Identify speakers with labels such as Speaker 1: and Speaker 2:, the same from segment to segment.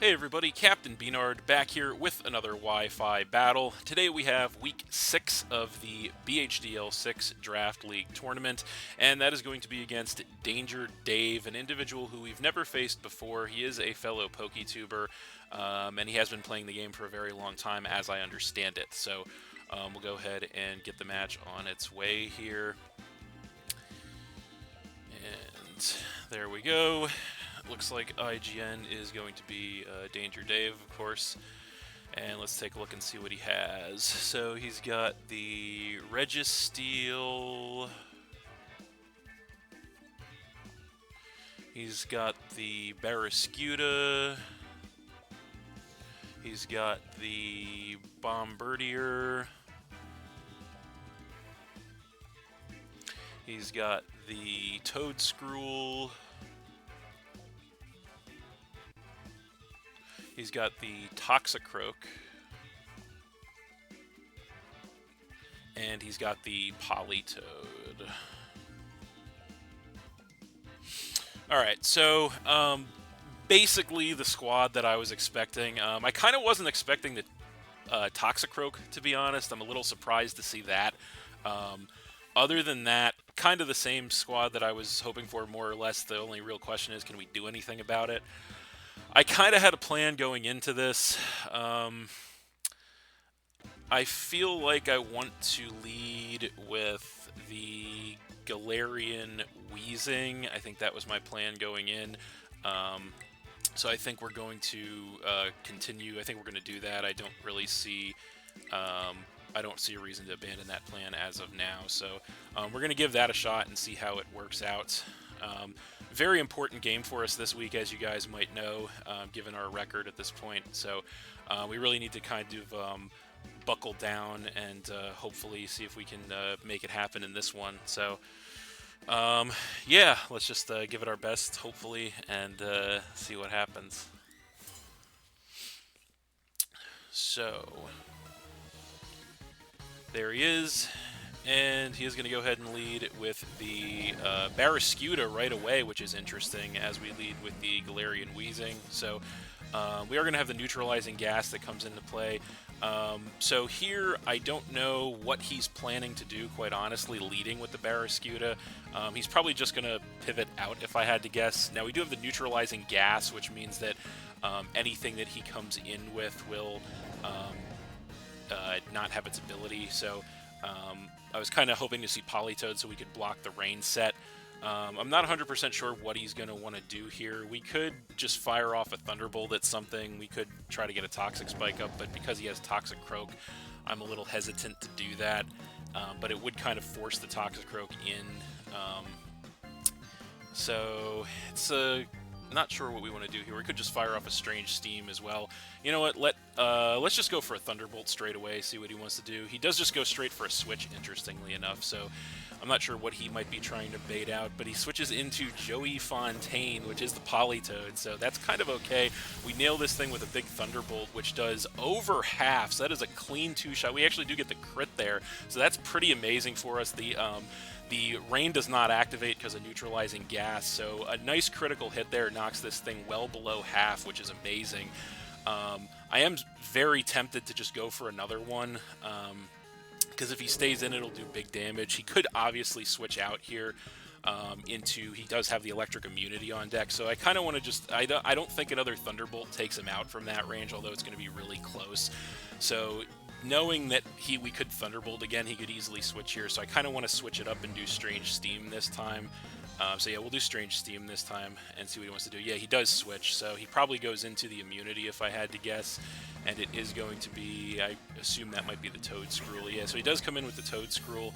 Speaker 1: Hey everybody, Captain B-Nard back here with another Wi-Fi battle. Today we have week 6 of the BHDL6 Draft League tournament, and that is going to be against DangerDave, an individual who we've never faced before. He is a fellow PokeTuber, and he has been playing the game for a very long time, as I understand it. So we'll go ahead and get the match on its way here. And there we go. Looks like IGN is going to be DangerDave, of course. And let's take a look and see what he has. So he's got the Registeel. He's got the Barraskewda. He's got the Bombardier. He's got the Toadscruel. He's got the Toxicroak. And he's got the Politoed. Alright, so basically the squad that I was expecting. I kind of wasn't expecting the Toxicroak, to be honest. I'm a little surprised to see that. Other than that, kind of the same squad that I was hoping for, more or less. The only real question is, can we do anything about it? I kind of had a plan going into this. I feel like I want to lead with the Galarian Wheezing. I think that was my plan going in. So I think we're going to continue. I think we're going to do that. I don't really see... I don't see a reason to abandon that plan as of now. So we're going to give that a shot and see how it works out. Very important game for us this week, as you guys might know, given our record at this point. So we really need to kind of buckle down and hopefully see if we can make it happen in this one. So yeah, let's just give it our best, hopefully, and see what happens. So there he is. And he is going to go ahead and lead with the Barraskewda right away, which is interesting, as we lead with the Galarian Wheezing. So we are going to have the neutralizing gas that comes into play. So here, I don't know what he's planning to do, quite honestly, leading with the Barraskewda. He's probably just going to pivot out, if I had to guess. Now, we do have the neutralizing gas, which means that anything that he comes in with will not have its ability. So I was kind of hoping to see Politoed so we could block the rain set. I'm not 100% sure what he's going to want to do here. We could just fire off a Thunderbolt at something. We could try to get a Toxic Spike up, but because he has Toxicroak, I'm a little hesitant to do that. But it would kind of force the Toxicroak in. So it's not sure what we want to do here. We could just fire off a Strange Steam as well. You know what? Let's just go for a Thunderbolt straight away, see what he wants to do. He does just go straight for a switch, interestingly enough, so I'm not sure what he might be trying to bait out, but he switches into Joey Fontaine, which is the Politoed, so that's kind of okay. We nail this thing with a big Thunderbolt, which does over half, so that is a clean two-shot. We actually do get the crit there, so that's pretty amazing for us. The rain does not activate because of neutralizing gas, so a nice critical hit there knocks this thing well below half, which is amazing. I am very tempted to just go for another one, because if he stays in, it'll do big damage. He could obviously switch out here he does have the electric immunity on deck, so I kind of want to just, I don't think another Thunderbolt takes him out from that range, although it's going to be really close. So knowing that we could Thunderbolt again, he could easily switch here, so I kind of want to switch it up and do Strange Steam this time. So yeah, we'll do Strange Steam this time and see what he wants to do. Yeah, he does switch, so he probably goes into the immunity if I had to guess, and it is going to be, I assume that might be the Toadscruel. Yeah, so he does come in with the Toadscruel,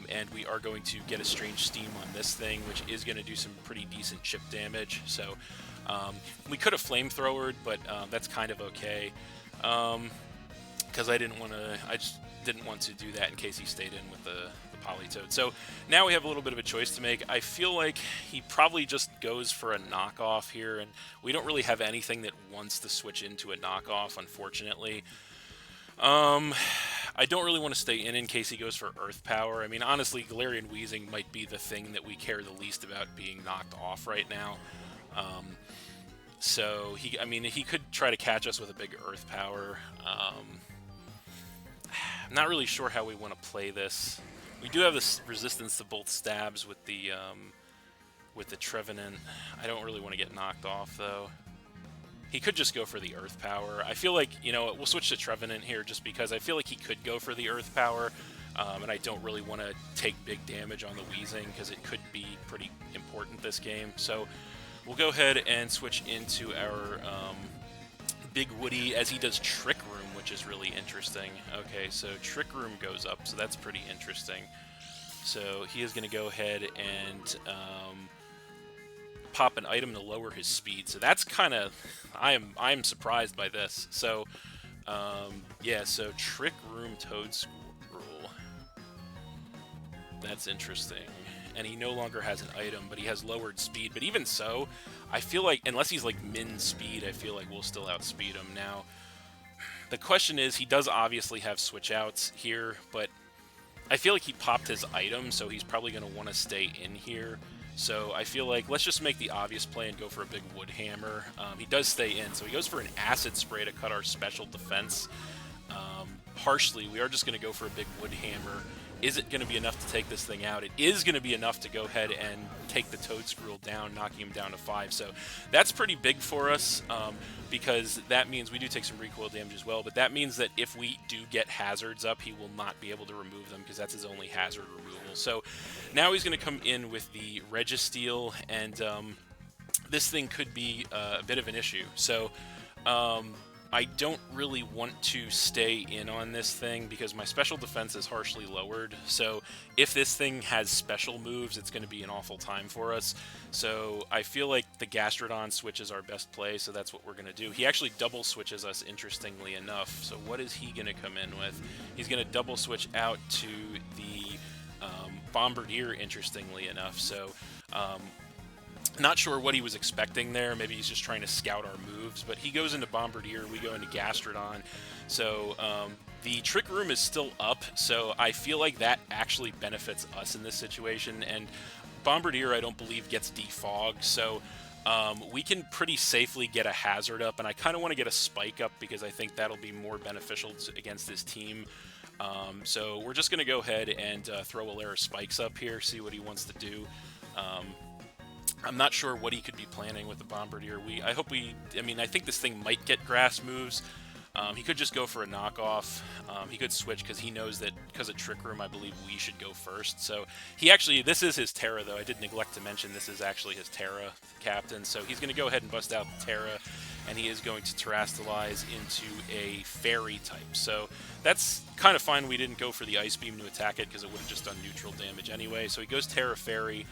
Speaker 1: and we are going to get a Strange Steam on this thing, which is going to do some pretty decent chip damage. So we could have Flamethrowered, but that's kind of okay. Because I just didn't want to do that in case he stayed in with the Politoed. So now we have a little bit of a choice to make. I feel like he probably just goes for a knockoff here, and we don't really have anything that wants to switch into a knockoff, unfortunately. I don't really want to stay in case he goes for Earth Power. I mean, honestly, Galarian Wheezing might be the thing that we care the least about being knocked off right now. So I mean, he could try to catch us with a big Earth Power. I'm not really sure how we want to play this. We do have this resistance to both stabs with the Trevenant. I don't really want to get knocked off though. He could just go for the Earth Power. I feel like, you know, we'll switch to Trevenant here just because I feel like he could go for the Earth Power, and I don't really want to take big damage on the Wheezing because it could be pretty important this game. So we'll go ahead and switch into our Big Woody as he does Trick Room, which is really interesting. Okay, so Trick Room goes up, so that's pretty interesting. So he is going to go ahead and pop an item to lower his speed. So that's kind of, I'm surprised by this. So yeah, so Trick Room Toad Scroll. That's interesting. And he no longer has an item, but he has lowered speed. But even so, I feel like, unless he's like min speed, I feel like we'll still outspeed him. Now, the question is, he does obviously have switch outs here, but I feel like he popped his item, so he's probably going to want to stay in here. So I feel like let's just make the obvious play and go for a big Wood Hammer. He does stay in, so he goes for an Acid Spray to cut our special defense. Harshly, we are just going to go for a big Wood Hammer. Is it going to be enough to take this thing out? It is going to be enough to go ahead and take the Toad Scroll down, knocking him down to 5. So that's pretty big for us, because that means we do take some recoil damage as well, but that means that if we do get hazards up, he will not be able to remove them because that's his only hazard removal. So now he's going to come in with the Registeel, and this thing could be a bit of an issue. So I don't really want to stay in on this thing because my special defense is harshly lowered. So if this thing has special moves, it's going to be an awful time for us. So I feel like the Gastrodon switch is our best play, so that's what we're going to do. He actually double switches us, interestingly enough. So what is he going to come in with? He's going to double switch out to the Bombardier, interestingly enough. So not sure what he was expecting there. Maybe he's just trying to scout our moves, but he goes into Bombardier, we go into Gastrodon. So the Trick Room is still up, so I feel like that actually benefits us in this situation. And Bombardier, I don't believe, gets defogged, so we can pretty safely get a hazard up, and I kind of want to get a spike up because I think that'll be more beneficial against this team. So we're just going to go ahead and throw a layer of spikes up here, see what he wants to do. I'm not sure what he could be planning with the Bombardier. I mean, I think this thing might get grass moves. He could just go for a knockoff. He could switch because he knows that because of Trick Room, I believe we should go first. So he actually, this is his Terra though. I did neglect to mention this is actually his Terra captain. So he's going to go ahead and bust out the Terra, and he is going to Terrastalize into a Fairy type. So that's kind of fine. We didn't go for the Ice Beam to attack it because it would have just done neutral damage anyway. So he goes Terra Fairy.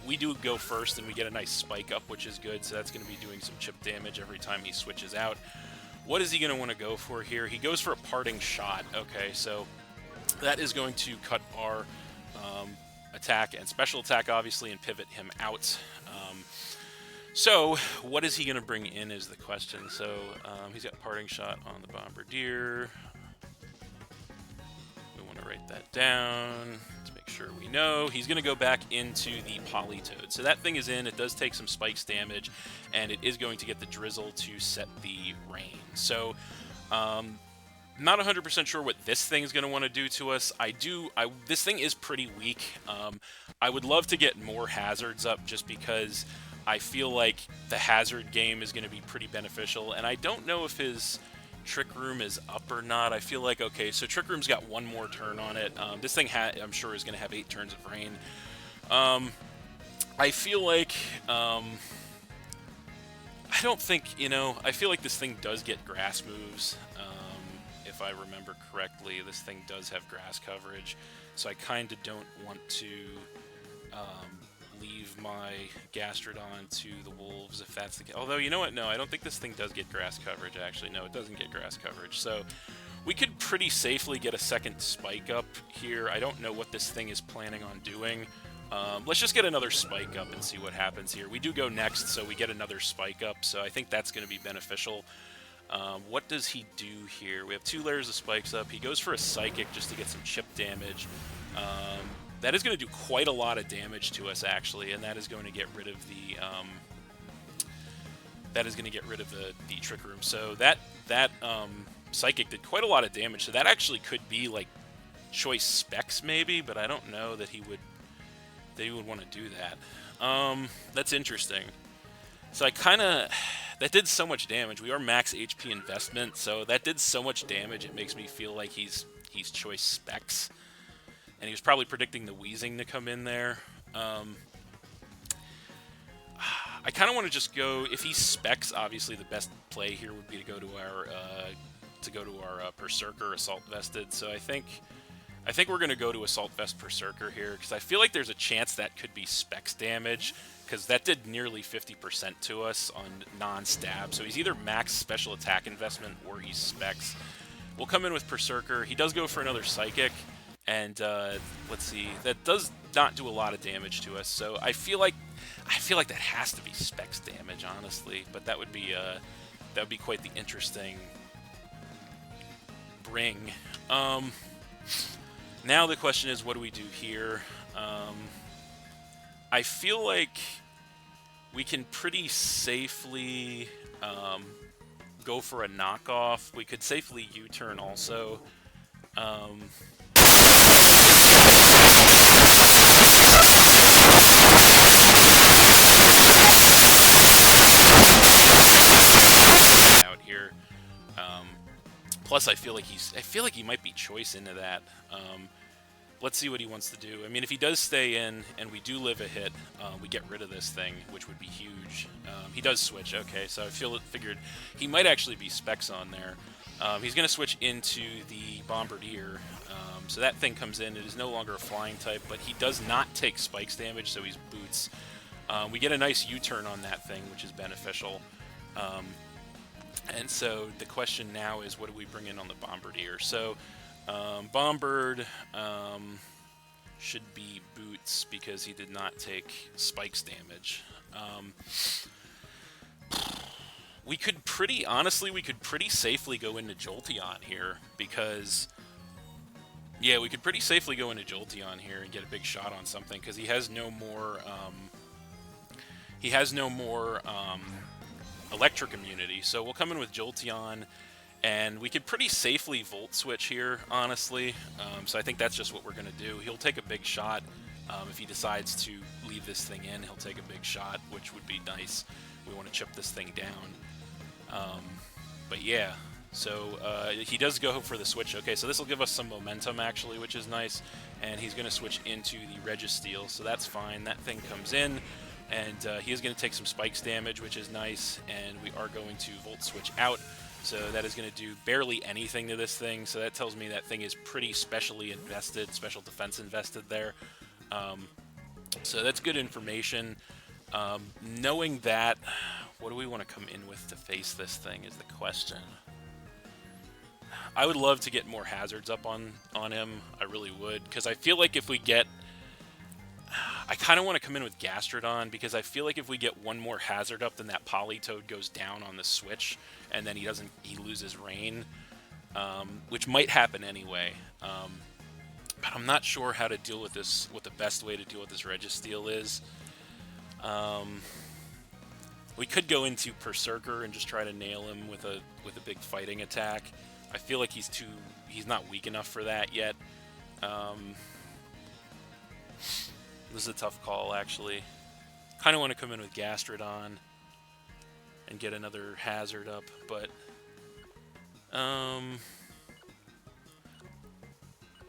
Speaker 1: We do go first, and we get a nice spike up, which is good, so that's going to be doing some chip damage every time he switches out. What is he going to want to go for here? He goes for a Parting Shot. Okay, so that is going to cut our attack and special attack, obviously, and pivot him out. So what is he going to bring in is the question. So he's got Parting Shot on the Bombardier. We want to write that down to make sure we know. He's going to go back into the Politoed. So that thing is in. It does take some spikes damage, and it is going to get the Drizzle to set the rain. So not 100% sure what this thing's going to want to do to us. This thing is pretty weak. I would love to get more hazards up just because I feel like the hazard game is going to be pretty beneficial, and I don't know if his Trick Room is up or not. I feel like, okay, so Trick Room's got one more turn on it. This thing, I'm sure, is going to have 8 turns of rain. I feel like, I don't think, I feel like this thing does get grass moves. If I remember correctly, this thing does have grass coverage, so I kind of don't want to leave my Gastrodon to the Wolves if that's the case. Although, you know what? No, I don't think this thing does get grass coverage, actually. No, it doesn't get grass coverage. So we could pretty safely get a second spike up here. I don't know what this thing is planning on doing. Let's just get another spike up and see what happens here. We do go next, so we get another spike up, so I think that's going to be beneficial. What does he do here? We have 2 layers of spikes up. He goes for a Psychic just to get some chip damage. That is going to do quite a lot of damage to us, actually, and that is going to get rid of the that is going to get rid of the Trick Room. So that Psychic did quite a lot of damage. So that actually could be like choice specs maybe, but I don't know that he would want to do that. That's interesting. So that did so much damage. We are max HP investment, so that did so much damage. It makes me feel like he's choice specs, and he was probably predicting the wheezing to come in there. I kind of want to just go, if he specs, obviously the best play here would be to go to our Berserker Assault Vested. So I think we're going to go to Assault Vest Berserker here, because I feel like there's a chance that could be specs damage, because that did nearly 50% to us on non-stab. So he's either max special attack investment or he's specs. We'll come in with Berserker. He does go for another Psychic, and let's see, that does not do a lot of damage to us. So I feel like that has to be specs damage, honestly. But that would be quite the interesting bring. Now the question is, what do we do here? I feel like we can pretty safely go for a knockoff. We could safely U-turn also. Out here. Plus, I feel like he might be choice into that. Let's see what he wants to do. I mean, if he does stay in and we do live a hit, we get rid of this thing, which would be huge. He does switch. Okay, so I figured he might actually be specs on there. He's going to switch into the Bombardier. So that thing comes in. It is no longer a flying type, but he does not take spikes damage, so he's boots. We get a nice U-turn on that thing, which is beneficial. And so the question now is, what do we bring in on the Bombardier? So Bombard should be boots because he did not take spikes damage. We could pretty safely go into Jolteon here because, yeah, we could pretty safely go into Jolteon here and get a big shot on something because he has no more electric immunity. So we'll come in with Jolteon, and we could pretty safely Volt Switch here, honestly. So I think that's just what we're going to do. He'll take a big shot. If he decides to leave this thing in, he'll take a big shot, which would be nice. We want to chip this thing down. But yeah, so he does go for the switch. Okay, so this will give us some momentum, actually, which is nice. And he's going to switch into the Registeel, so that's fine. That thing comes in. And he is going to take some spikes damage, which is nice, and we are going to Volt Switch out. So that is going to do barely anything to this thing, so that tells me that thing is pretty specially invested, special defense invested there. So that's good information. Knowing that, what do we want to come in with to face this thing is the question. I would love to get more hazards up on him, I really would, because I feel like if we get... I kind of want to come in with Gastrodon because I feel like if we get one more hazard up, then that Politoed goes down on the switch, and then he loses Rain, which might happen anyway. But I'm not sure how to deal with this. What the best way to deal with this Registeel is. We could go into Berserker and just try to nail him with a big fighting attack. I feel like he's not weak enough for that yet. This is a tough call, actually. Kind of want to come in with Gastrodon and get another hazard up, but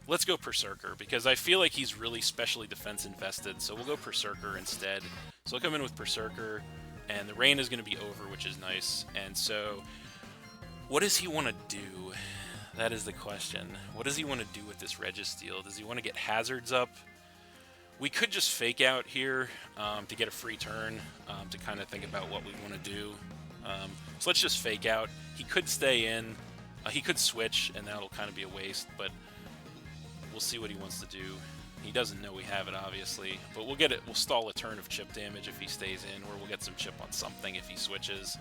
Speaker 1: let's go Berserker because I feel like he's really specially defense invested, so we'll go Berserker instead. So I'll come in with Berserker, and the rain is going to be over, which is nice. And so, what does he want to do? That is the question. What does he want to do with this Registeel? Does he want to get hazards up? We could just fake out here to get a free turn, to kind of think about what we want to do. So let's just fake out. He could stay in. He could switch, and that'll kind of be a waste, but we'll see what he wants to do. He doesn't know we have it, obviously, but we'll get it. We'll stall a turn of chip damage if he stays in, or we'll get some chip on something if he switches.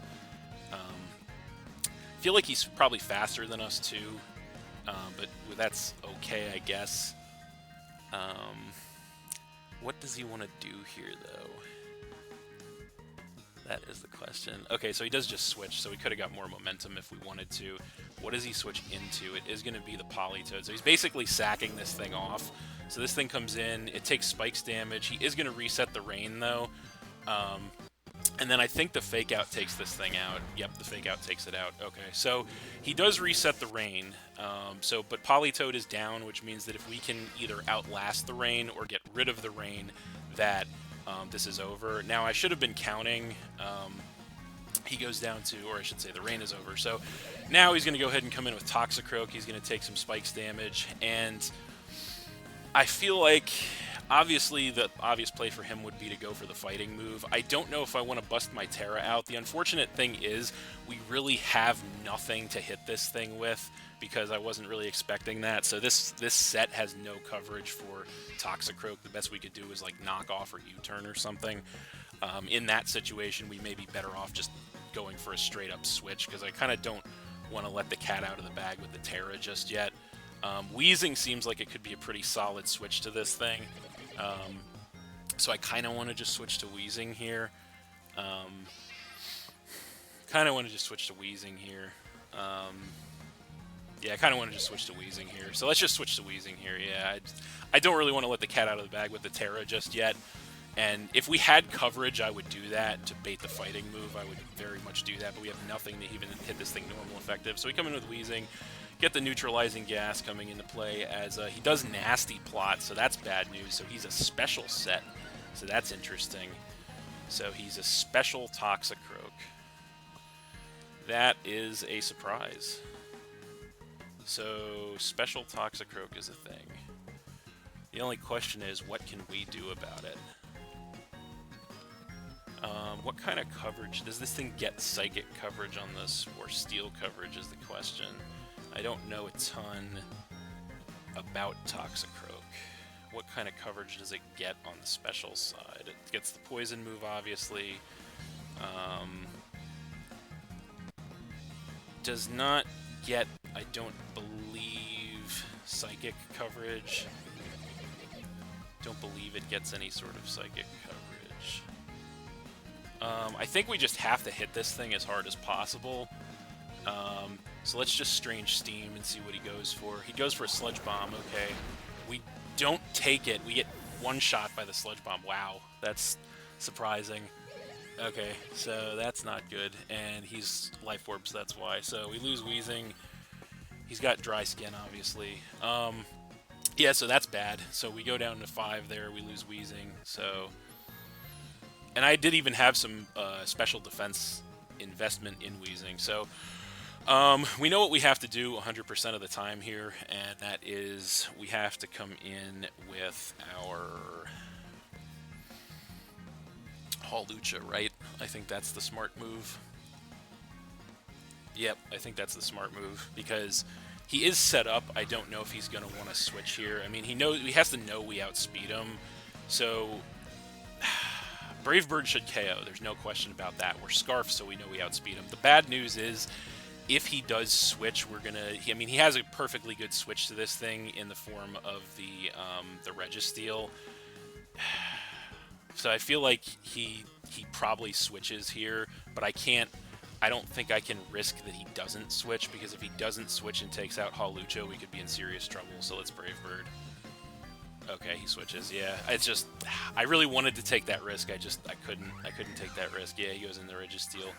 Speaker 1: I feel like he's probably faster than us, too, but that's okay, I guess. What does he want to do here, though? That is the question. Okay, so he does just switch, so we could have got more momentum if we wanted to. What does he switch into? It is going to be the Politoed. So he's basically sacking this thing off. So this thing comes in, it takes spikes damage. He is going to reset the rain, though. And then I think the Fake Out takes this thing out. Yep, the Fake Out takes it out. Okay, so he does reset the rain. But Politoed is down, which means that if we can either outlast the rain or get rid of the rain, that this is over. Now, I should have been counting. He goes down to, or I should say the rain is over. So now he's going to go ahead and come in with Toxicroak. He's going to take some spikes damage. And I feel like, obviously, the obvious play for him would be to go for the fighting move. I don't know if I want to bust my Terra out. The unfortunate thing is we really have nothing to hit this thing with because I wasn't really expecting that. So this set has no coverage for Toxicroak. The best we could do is like knock off or U-turn or something. In that situation, we may be better off just going for a straight up switch because I kind of don't want to let the cat out of the bag with the Terra just yet. Wheezing seems like it could be a pretty solid switch to this thing. So I kind of want to just switch to Wheezing here. Yeah, I kind of want to just switch to Wheezing here. So let's just switch to Wheezing here. Yeah, I don't really want to let the cat out of the bag with the Terra just yet. And if we had coverage, I would do that to bait the fighting move. I would very much do that, but we have nothing to even hit this thing normal effective. So we come in with Wheezing, get the neutralizing gas coming into play as he does Nasty Plot, so that's bad news. So he's a special set, so that's interesting. So he's a special Toxicroak. That is a surprise. So special Toxicroak is a thing. The only question is, what can we do about it? What kind of coverage? Does this thing get Psychic coverage on this, or Steel coverage is the question. I don't know a ton about Toxicroak. What kind of coverage does it get on the special side? It gets the Poison move, obviously. Does not get, I don't believe, Psychic coverage. Don't believe it gets any sort of Psychic coverage. I think we just have to hit this thing as hard as possible. So let's just Strange Steam and see what he goes for. He goes for a Sludge Bomb, okay. We don't take it. We get one shot by the Sludge Bomb. Wow, that's surprising. Okay, so that's not good. And he's Life Orbs, that's why. So we lose Wheezing. He's got Dry Skin, obviously. Yeah, so that's bad. So we go down to 5 there. We lose Wheezing. So, and I did even have some special defense investment in Wheezing. So we know what we have to do 100% of the time here, and that is we have to come in with our Hawlucha, right? I think that's the smart move. Yep, I think that's the smart move because he is set up. I don't know if he's going to want to switch here. I mean, he has to know we outspeed him. So Brave Bird should KO. There's no question about that. We're Scarf, so we know we outspeed him. The bad news is if he does switch, we're going to... I mean, he has a perfectly good switch to this thing in the form of the Registeel. So I feel like he probably switches here, but I don't think I can risk that he doesn't switch, because if he doesn't switch and takes out Hawlucha, we could be in serious trouble, so let's Brave Bird. Okay, he switches, yeah. It's just, I really wanted to take that risk, I couldn't take that risk. Yeah, he goes in the Registeel.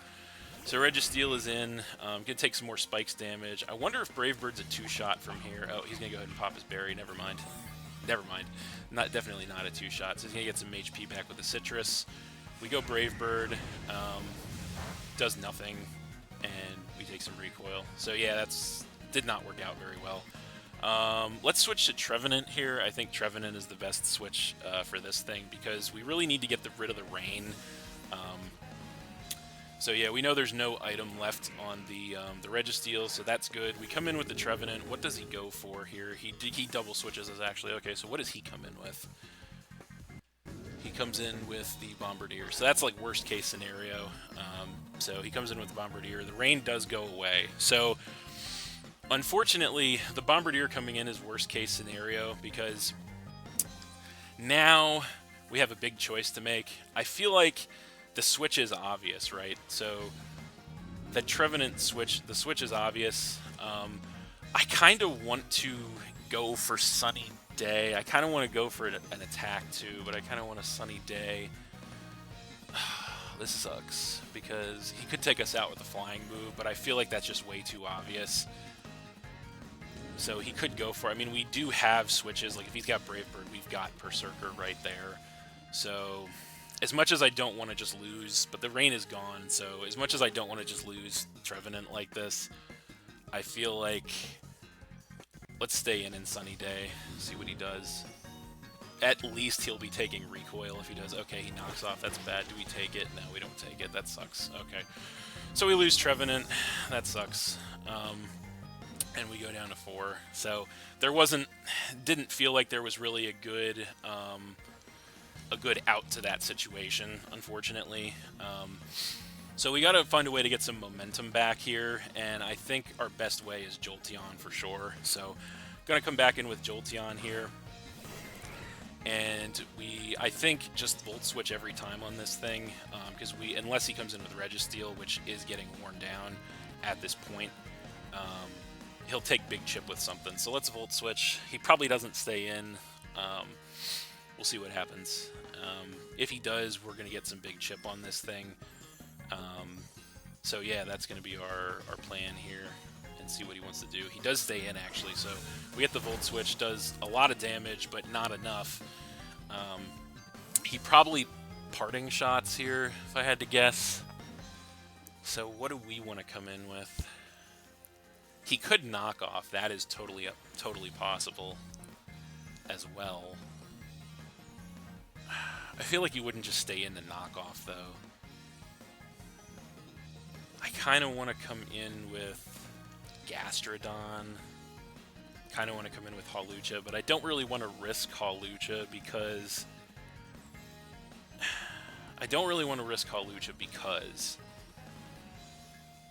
Speaker 1: So Registeel is in, gonna take some more spikes damage. I wonder if Brave Bird's a 2-shot from here. Oh, he's gonna go ahead and pop his berry, never mind. Never mind. Definitely not a 2-shot, so he's gonna get some HP back with the Citrus. We go Brave Bird. Does nothing, and we take some recoil. So yeah, did not work out very well. Let's switch to Trevenant here. I think Trevenant is the best switch for this thing, because we really need to get rid of the rain. So yeah, we know there's no item left on the Registeel, so that's good. We come in with the Trevenant. What does he go for here? He double switches us, actually. Okay, so what does he come in with? He comes in with the Bombardier. So that's like worst case scenario. So he comes in with the Bombardier. The rain does go away. So unfortunately, the Bombardier coming in is worst case scenario, because now we have a big choice to make. I feel like the switch is obvious, right? So the Trevenant switch, the switch is obvious. I kind of want to go for Sunny Day. I kind of want to go for an attack too, but I kind of want a Sunny Day. This sucks because he could take us out with a flying move, but I feel like that's just way too obvious. So he could go for it. I mean, we do have switches. Like if he's got Brave Bird, we've got Berserker right there. So as much as I don't want to just lose, but the rain is gone, so as much as I don't want to just lose Trevenant like this, I feel like let's stay in Sunny Day, see what he does. At least he'll be taking recoil if he does. Okay, he knocks off. That's bad. Do we take it? No, we don't take it. That sucks. Okay. So we lose Trevenant. That sucks. And we go down to 4. So there didn't feel like there was really a good out to that situation, unfortunately. So we got to find a way to get some momentum back here, and I think our best way is Jolteon for sure. So going to come back in with Jolteon here. And I think, just Volt Switch every time on this thing, because unless he comes in with Registeel, which is getting worn down at this point, he'll take Big Chip with something. So let's Volt Switch. He probably doesn't stay in. We'll see what happens. If he does, we're going to get some Big Chip on this thing. So yeah, that's going to be our plan here, and see what he wants to do. He does stay in, actually, so we get the Volt Switch, does a lot of damage, but not enough. He probably Parting Shots here, if I had to guess. So what do we want to come in with? He could knock off. That is totally possible as well. I feel like he wouldn't just stay in the knockoff, though. I kind of want to come in with Gastrodon. Kind of want to come in with Hawlucha, but I don't really want to risk Hawlucha because...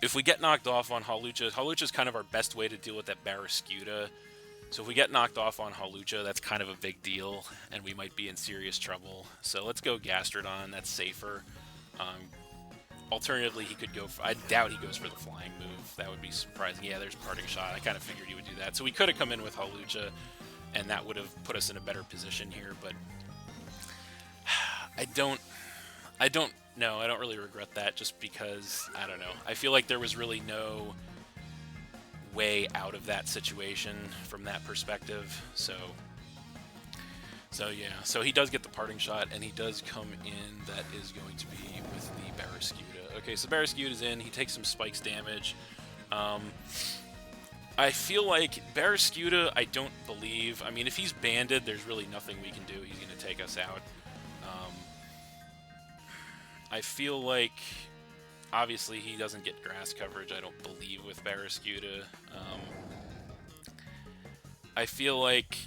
Speaker 1: if we get knocked off on Hawlucha, Hawlucha is kind of our best way to deal with that Barraskewda. So if we get knocked off on Hawlucha, that's kind of a big deal, and we might be in serious trouble. So let's go Gastrodon, that's safer. Alternatively, he could go for... I doubt he goes for the flying move. That would be surprising. Yeah, there's Parting Shot. I kind of figured he would do that. So we could have come in with Hawlucha, and that would have put us in a better position here, but... I don't really regret that, just because, I don't know. I feel like there was really no way out of that situation from that perspective, so yeah. So he does get the Parting Shot, and he does come in. That is going to be with the Barraskewda. Okay, so Barraskewda is in. He takes some Spikes damage. I feel like Barraskewda, I don't believe... I mean, if he's banded, there's really nothing we can do. He's going to take us out. I feel like, obviously, he doesn't get grass coverage, I don't believe, with Barraskewda. I feel like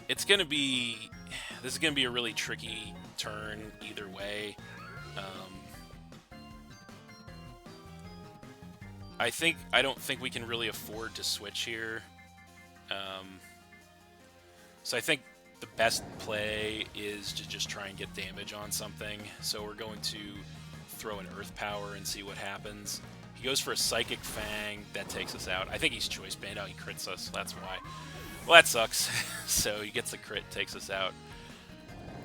Speaker 1: this is going to be a really tricky turn either way. I don't think we can really afford to switch here. So I think the best play is to just try and get damage on something. So we're going to throw an Earth Power and see what happens. He goes for a Psychic Fang. That takes us out. I think he's Choice Band. Oh, he crits us. That's why. Well, that sucks. So he gets the crit, takes us out,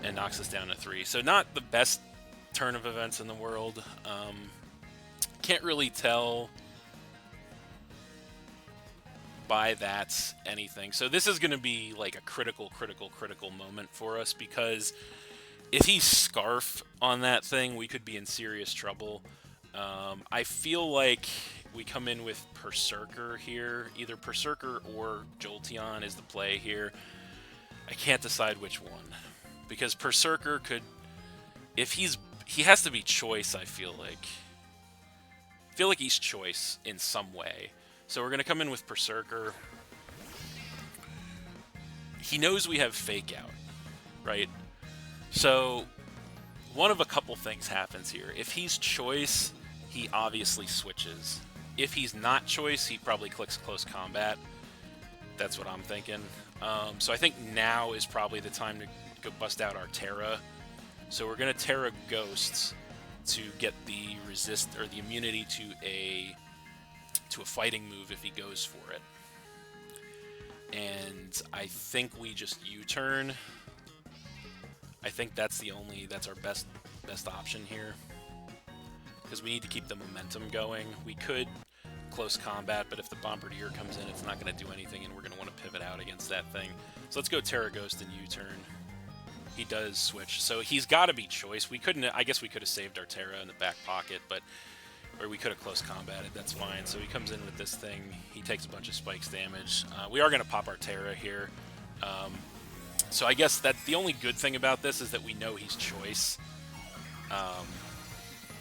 Speaker 1: and knocks us down to 3. So not the best turn of events in the world. Can't really tell by that anything. So this is going to be like a critical moment for us, because if he Scarf on that thing, we could be in serious trouble. I feel like we come in with Berserker here. Either Berserker or Jolteon is the play here. I can't decide which one, because Berserker could... he has to be Choice, I feel like. I feel like he's Choice in some way. So we're going to come in with Berserker. He knows we have Fake Out, right? So one of a couple things happens here. If he's Choice, he obviously switches. If he's not Choice, he probably clicks Close Combat. That's what I'm thinking. So I think now is probably the time to go bust out our Terra. So we're gonna Terra Ghosts to get the the immunity to a fighting move if he goes for it. And I think we just U-turn. I think that's our best option here, because we need to keep the momentum going. We could close combat, but if the Bombardier comes in, it's not going to do anything, and we're going to want to pivot out against that thing. So let's go Terra Ghost and U-turn. He does switch, so he's got to be choice. We couldn't. I guess we could have saved our Terra in the back pocket, or we could have close combated. That's fine. So he comes in with this thing. He takes a bunch of spikes damage. We are going to pop our Terra here. So I guess that the only good thing about this is that we know he's choice.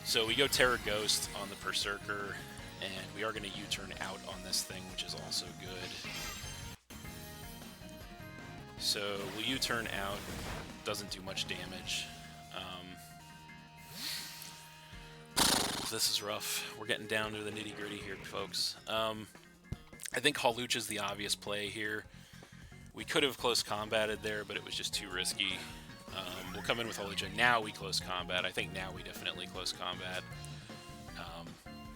Speaker 1: So we go Terra Ghost on the Berserker, and we are going to U-turn out on this thing, which is also good. So we'll U-turn out. Doesn't do much damage. This is rough. We're getting down to the nitty-gritty here, folks. I think Hawlucha is the obvious play here. We could have close combated there, but it was just too risky. We'll come in with Hawlucha. Now we close combat. I think now we definitely close combat.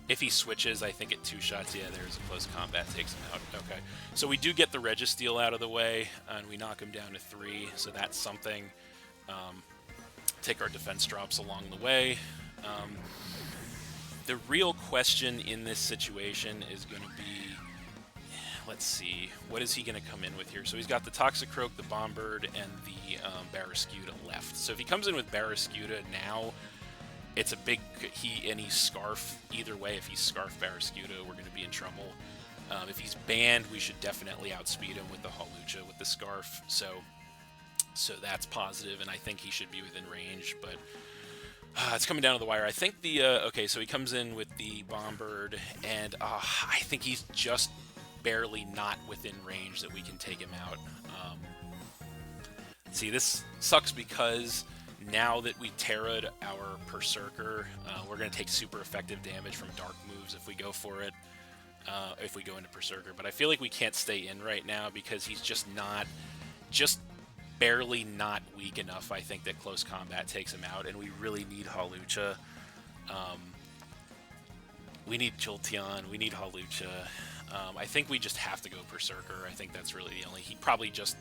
Speaker 1: If he switches, I think at 2 shots, yeah, there's a close combat, takes him out. Okay, so we do get the Registeel out of the way, and we knock him down to 3, so that's something. Take our defense drops along the way. The real question in this situation is going to be, let's see, what is he going to come in with here? So he's got the Toxicroak, the Bombird, and the Barrascuda left. So if he comes in with Barrascuda now, it's a big, he's Scarf. Either way, if he's Scarf Barrascuda, we're going to be in trouble. If he's banned, we should definitely outspeed him with the Hawlucha, with the Scarf. So that's positive, and I think he should be within range, but it's coming down to the wire. I think the, okay, so he comes in with the Bombird, and I think he's just barely not within range that we can take him out. See, this sucks because now that we Terra'd our Berserker, we're going to take super effective damage from dark moves if we go for it, if we go into Berserker. But I feel like we can't stay in right now because he's just barely not weak enough, I think, that close combat takes him out, and we really need Hawlucha. We need Jolteon, we need Hawlucha. I think we just have to go Berserker. I think that's really the only... He probably just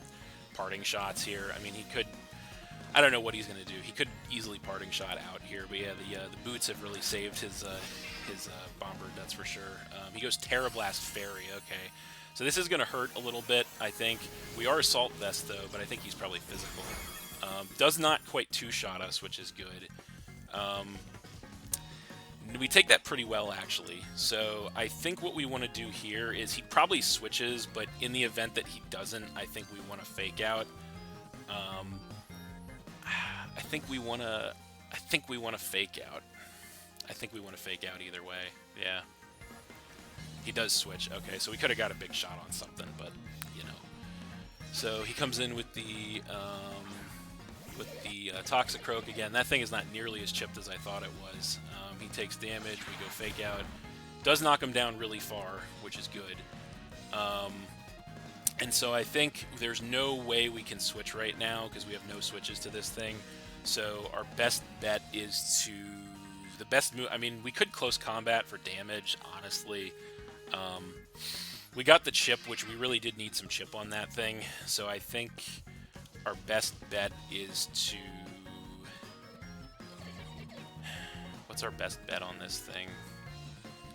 Speaker 1: parting shots here. I mean, he could... I don't know what he's going to do. He could easily parting shot out here, but yeah, the boots have really saved his Bombird, that's for sure. He goes Terra Blast Fairy, okay. So this is going to hurt a little bit, I think. We are Assault Vest, though, but I think he's probably physical. Does not quite two-shot us, which is good. We take that pretty well, actually. So I think what we want to do here is he probably switches, but in the event that he doesn't, I think we want to fake out. I think we want to fake out. I think we want to fake out either way. Yeah. He does switch. Okay, so we could have got a big shot on something, but, you know. So he comes in with the Toxicroak again. That thing is not nearly as chipped as I thought it was. He takes damage. We go fake out. Does knock him down really far, which is good. And so I think there's no way we can switch right now because we have no switches to this thing. So our best bet is to... The best move... I mean, we could close combat for damage, honestly. We got the chip, which we really did need some chip on that thing. So I think our best bet is to... What's our best bet on this thing?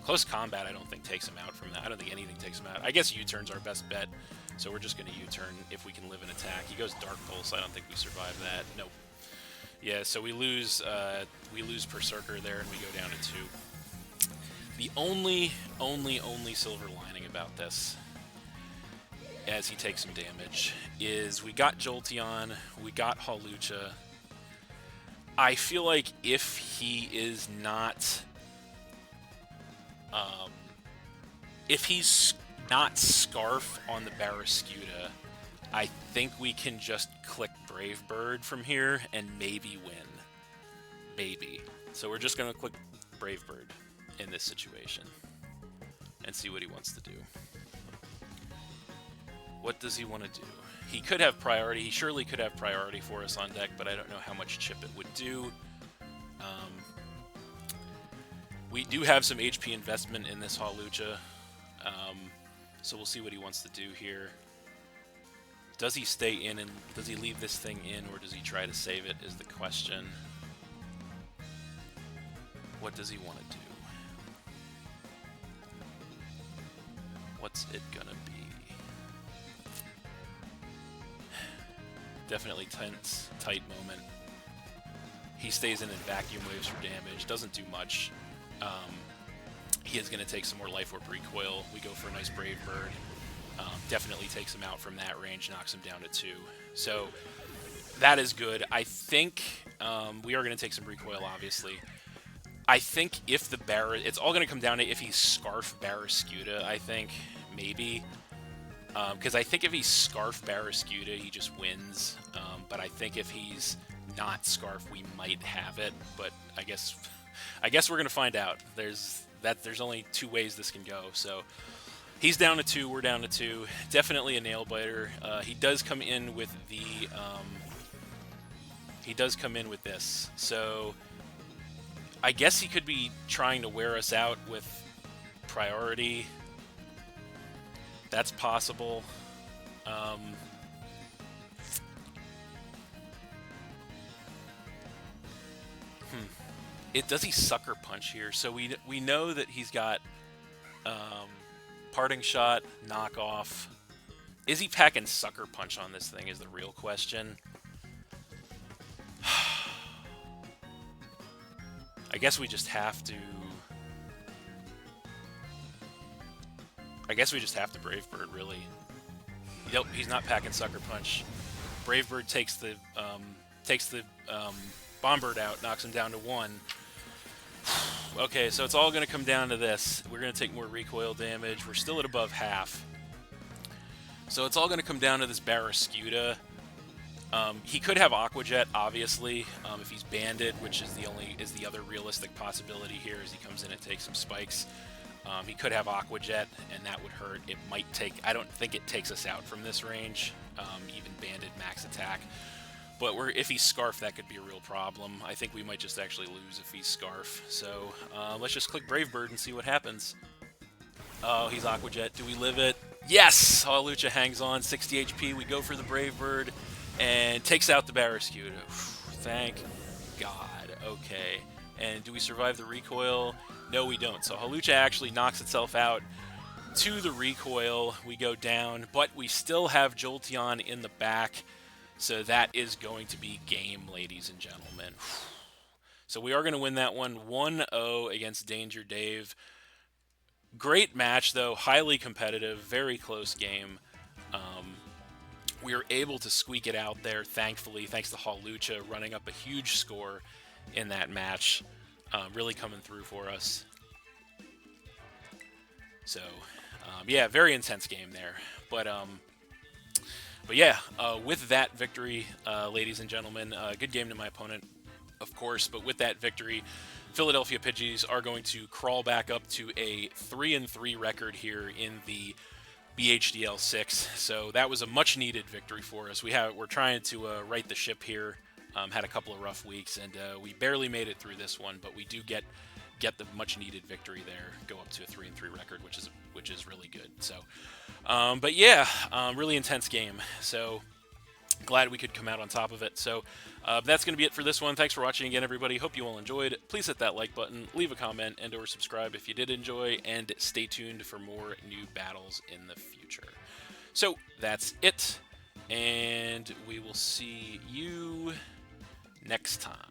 Speaker 1: Close combat, I don't think takes him out from that. I don't think anything takes him out. I guess U-turn's our best bet. So we're just going to U-turn if we can live an attack. He goes Dark Pulse. I don't think we survive that. Nope. Yeah, so we lose Berserker there, and we go down to 2. The only silver lining about this, as he takes some damage, is we got Jolteon, we got Hawlucha. I feel like if he is not... if he's not Scarf on the Barrascuda, I think we can just click Brave Bird from here and maybe win. Maybe. So we're just going to click Brave Bird in this situation and see what he wants to do. What does he want to do? He could have priority. He surely could have priority for us on deck, but I don't know how much chip it would do. We do have some HP investment in this Hawlucha, so we'll see what he wants to do here. Does he stay in and does he leave this thing in, or does he try to save it is the question. What does he want to do? What's it gonna be? Definitely tense, tight moment. He stays in and vacuum waves for damage. Doesn't do much. He is going to take some more Life Orb recoil. We go for a nice Brave Bird. Definitely takes him out from that range, knocks him down to 2. So that is good. I think we are going to take some recoil, obviously. I think if the it's all going to come down to if he's Scarf Barraskewda, I think, maybe. Because I think if he's Scarf Barraskewda, he just wins. But I think if he's not Scarf, we might have it. But I guess we're going to find out. There's only 2 ways this can go. So he's down to 2, we're down to 2. Definitely a nail biter. He does come in with the this. So I guess he could be trying to wear us out with priority. That's possible. Does he Sucker Punch here? So we know that he's got Parting Shot, Knockoff. Is he packing Sucker Punch on this thing is the real question. I guess we just have to... Brave Bird, really. Nope, he's not packing Sucker Punch. Brave Bird takes the Bombird out, knocks him down to 1. Okay, so it's all going to come down to this. We're going to take more recoil damage. We're still at above half. So it's all going to come down to this Barraskewda. He could have Aqua Jet, obviously, if he's banded, which is the other realistic possibility here, as he comes in and takes some spikes. He could have Aqua Jet, and that would hurt. It might take... I don't think it takes us out from this range, even banded max attack. But if he's Scarf, that could be a real problem. I think we might just actually lose if he's Scarf. So let's just click Brave Bird and see what happens. Oh, he's Aqua Jet. Do we live it? Yes! Hawlucha hangs on, 60 HP. We go for the Brave Bird and takes out the Barraskewda. Thank God. Okay. And do we survive the recoil? No, we don't. So Hawlucha actually knocks itself out to the recoil. We go down, but we still have Jolteon in the back. So that is going to be game, ladies and gentlemen. So we are going to win that one 1-0 against DangerDave. Great match, though. Highly competitive. Very close game. We were able to squeak it out there, thankfully, thanks to Hawlucha running up a huge score in that match. Really coming through for us. So, yeah, very intense game there. But yeah, with that victory, ladies and gentlemen, good game to my opponent, of course. But with that victory, Philadelphia Pidgeys are going to crawl back up to a 3-3 record here in the BHDL6. So that was a much-needed victory for us. We're trying to right the ship here. Had a couple of rough weeks, and we barely made it through this one. But we do get the much-needed victory there. Go up to a 3-3 record, which is really good. So. But yeah, really intense game. So glad we could come out on top of it. So that's going to be it for this one. Thanks for watching again, everybody. Hope you all enjoyed. Please hit that like button, leave a comment, and or subscribe if you did enjoy, and stay tuned for more new battles in the future. So that's it, and we will see you next time.